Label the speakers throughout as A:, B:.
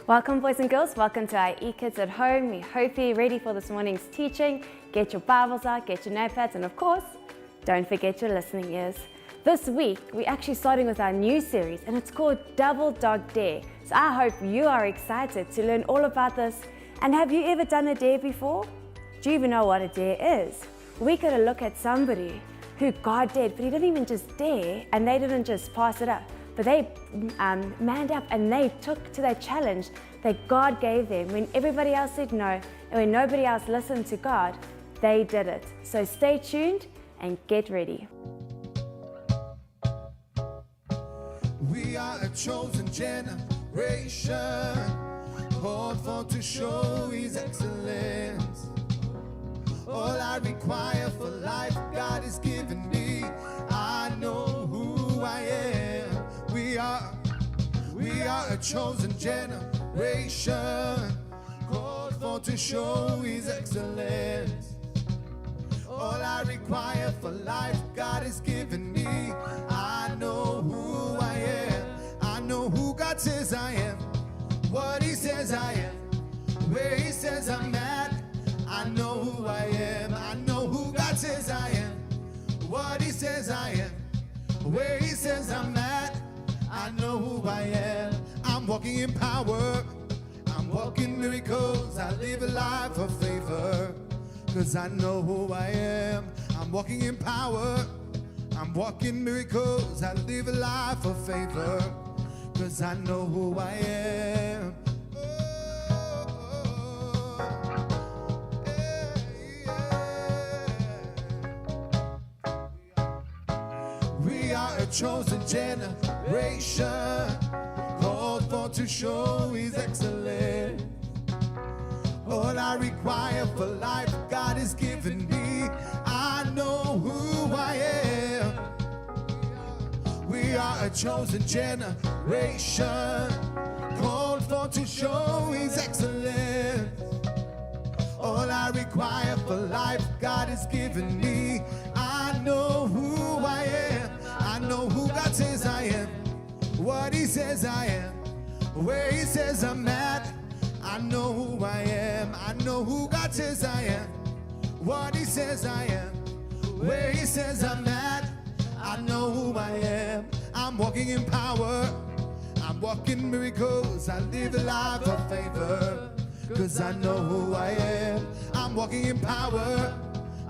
A: Welcome boys and girls, welcome to our ekidz at home. We hope you're ready for this morning's teaching. Get your Bibles out, get your notepads, and of course, don't forget your listening ears. This week, we're actually starting with our new series and it's called Double Dog Dare. So I hope you are excited to learn all about this. And have you ever done a dare before? Do you even know what a dare is? We're going to look at somebody who God dared, but he didn't even just dare and they didn't just pass it up. But they manned up and they took to that challenge that God gave them. When everybody else said no and when nobody else listened to God, they did it. So stay tuned and get ready.
B: We are a chosen generation, called for to show His excellence. All I require for life God has given me. I know who I am. We are a chosen generation, called for to show His excellence. All I require for life God has given me. I know who I am. I know who God says I am, what He says I am, where He says I'm at. I know who I am. I know who God says I am, what He says I am, where He says I'm at. I know who I am. I'm walking in power, I'm walking miracles. I live a life of favor, cause I know who I am. I'm walking in power, I'm walking miracles. I live a life of favor, cause I know who I am. We are a chosen generation, called for to show His excellence. All I require for life God has given me. I know who I am. We are a chosen generation, called for to show His excellence. All I require for life God has given me. I know who I am. I know who God says I am, what He says I am, where He says I'm at. I know who I am. I know who God says I am, what He says I am, where He says I'm at. I know who I am. I'm walking in power, I'm walking miracles. I live a life of favor, cause I know who I am. I'm walking in power,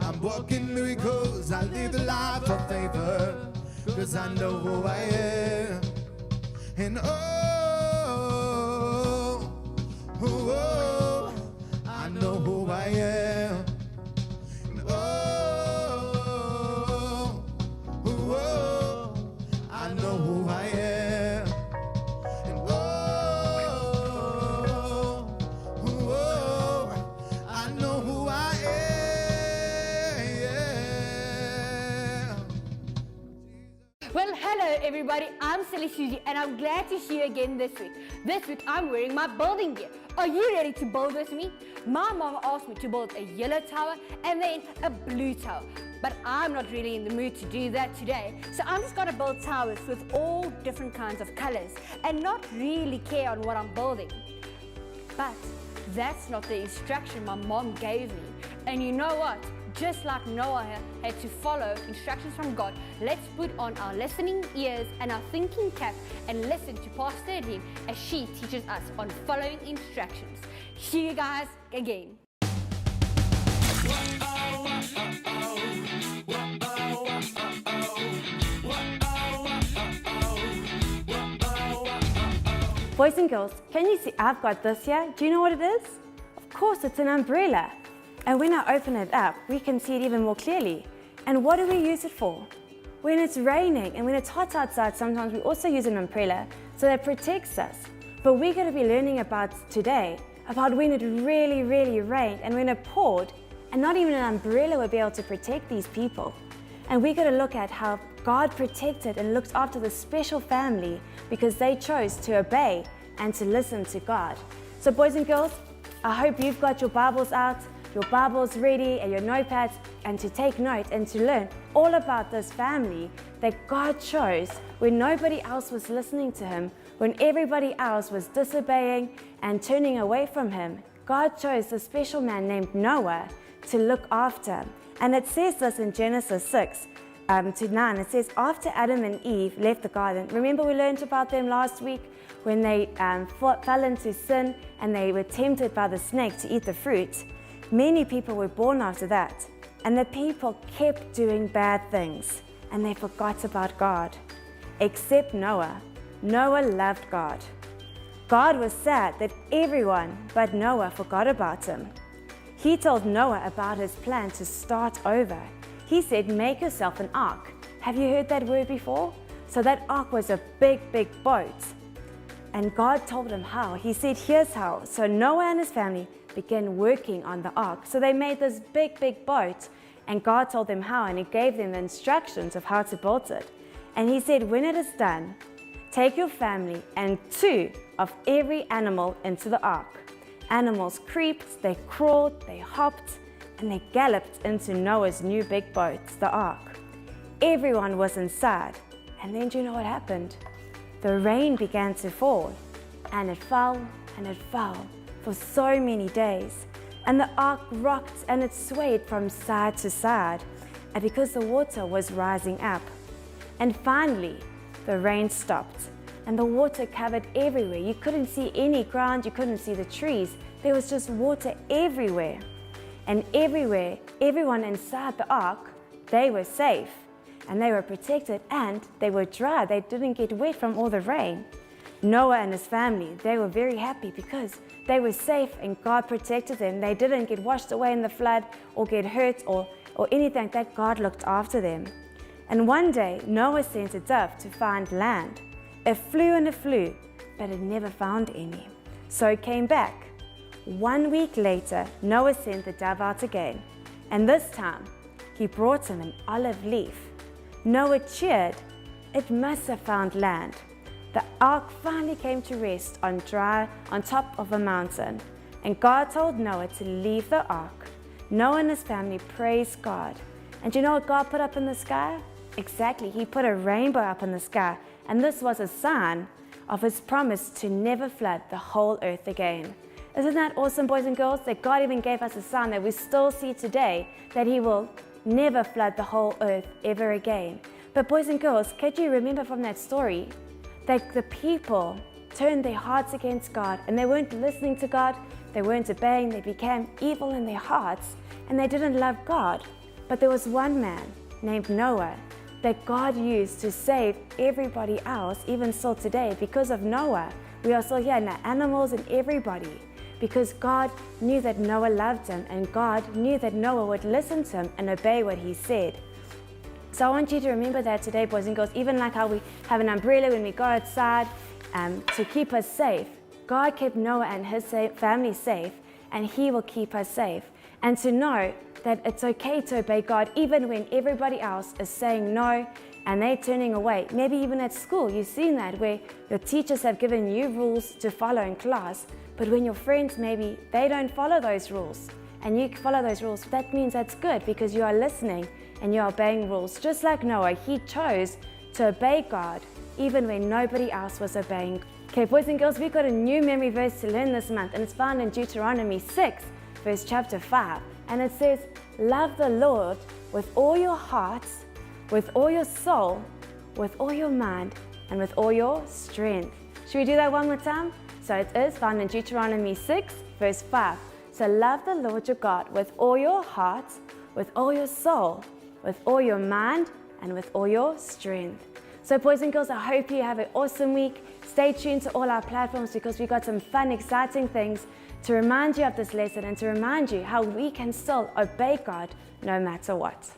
B: I'm walking miracles. I live a life of favor, cause I know who I am. And I know who I am. And I know who I am. And I know who I am.
C: Well, hello everybody, I'm Silly Susie and I'm glad to see you again this week. This week I'm wearing my building gear. Are you ready to build with me? My mama asked me to build a yellow tower and then a blue tower. But I'm not really in the mood to do that today. So I'm just gonna build towers with all different kinds of colors and not really care on what I'm building. But that's not the instruction my mom gave me. And you know what? Just like Noah had to follow instructions from God, let's put on our listening ears and our thinking cap and listen to Pastor Adeline as she teaches us on following instructions. See you guys again.
A: Boys and girls, can you see I've got this here? Do you know what it is? Of course, it's an umbrella. And when I open it up, we can see it even more clearly. And what do we use it for? when it's raining and when it's hot outside, sometimes we also use an umbrella so that protects us. But we're going to be learning about today, about when it really, really rained and when it poured, and not even an umbrella would be able to protect these people. And we're going to look at how God protected and looked after this special family because they chose to obey and to listen to God. So boys and girls, I hope you've got your Bibles out, your Bibles ready and your notepads, and to take note and to learn all about this family that God chose when nobody else was listening to him, when everybody else was disobeying and turning away from him. God chose a special man named Noah to look after. And it says this in Genesis 6 to 9. It says, after Adam and Eve left the garden, remember we learned about them last week when they fell into sin and they were tempted by the snake to eat the fruit. Many people were born after that, and the people kept doing bad things and they forgot about God, except Noah. Noah loved God. God was sad that everyone but Noah forgot about him. He told Noah about his plan to start over. He said, make yourself an ark. Have you heard that word before? So that ark was a big, big boat. And God told him how. He said, here's how. So Noah and his family began working on the ark. So they made this big, big boat, and God told them how, and he gave them the instructions of how to build it. And he said, when it is done, take your family and 2 of every animal into the ark. Animals creeped, they crawled, they hopped, and they galloped into Noah's new big boat, the ark. Everyone was inside. And then do you know what happened? The rain began to fall, and it fell for so many days. And the ark rocked and it swayed from side to side, and because the water was rising up. And finally, the rain stopped, and the water covered everywhere. You couldn't see any ground, you couldn't see the trees. There was just water everywhere. And everywhere, everyone inside the ark, they were safe, and they were protected, and they were dry. They didn't get wet from all the rain. Noah and his family, they were very happy because they were safe and God protected them. They didn't get washed away in the flood or get hurt or anything like that. God looked after them. And one day, Noah sent a dove to find land. It flew and it flew, but it never found any. So it came back. 1 week later, Noah sent the dove out again, and this time he brought him an olive leaf. Noah cheered. It must have found land. The ark finally came to rest on top of a mountain, and God told Noah to leave the ark. Noah and his family praised God. And do you know what God put up in the sky? Exactly, he put a rainbow up in the sky, and this was a sign of his promise to never flood the whole earth again. Isn't that awesome, boys and girls, that God even gave us a sign that we still see today, that he will never flood the whole earth ever again. But boys and girls, can you remember from that story that the people turned their hearts against God, and they weren't listening to God, they weren't obeying, they became evil in their hearts, and they didn't love God. But there was one man named Noah that God used to save everybody else, even still today. Because of Noah, we are still here, and the animals and everybody. Because God knew that Noah loved him, and God knew that Noah would listen to him and obey what he said. So I want you to remember that today, boys and girls, even like how we have an umbrella when we go outside to keep us safe. God kept Noah and his family safe, and he will keep us safe. And to know that it's okay to obey God even when everybody else is saying no and they're turning away. Maybe even at school, you've seen that where your teachers have given you rules to follow in class, but when your friends maybe they don't follow those rules and you follow those rules, that means that's good because you are listening and you are obeying rules. Just like Noah, he chose to obey God even when nobody else was obeying. Okay, boys and girls, we've got a new memory verse to learn this month, and it's found in Deuteronomy 6, verse chapter 5. And it says, love the Lord with all your heart, with all your soul, with all your mind, and with all your strength. Should we do that one more time? So it is found in Deuteronomy 6, verse 5. So love the Lord your God with all your heart, with all your soul, with all your mind, and with all your strength. So boys and girls, I hope you have an awesome week. Stay tuned to all our platforms because we've got some fun, exciting things to remind you of this lesson and to remind you how we can still obey God no matter what.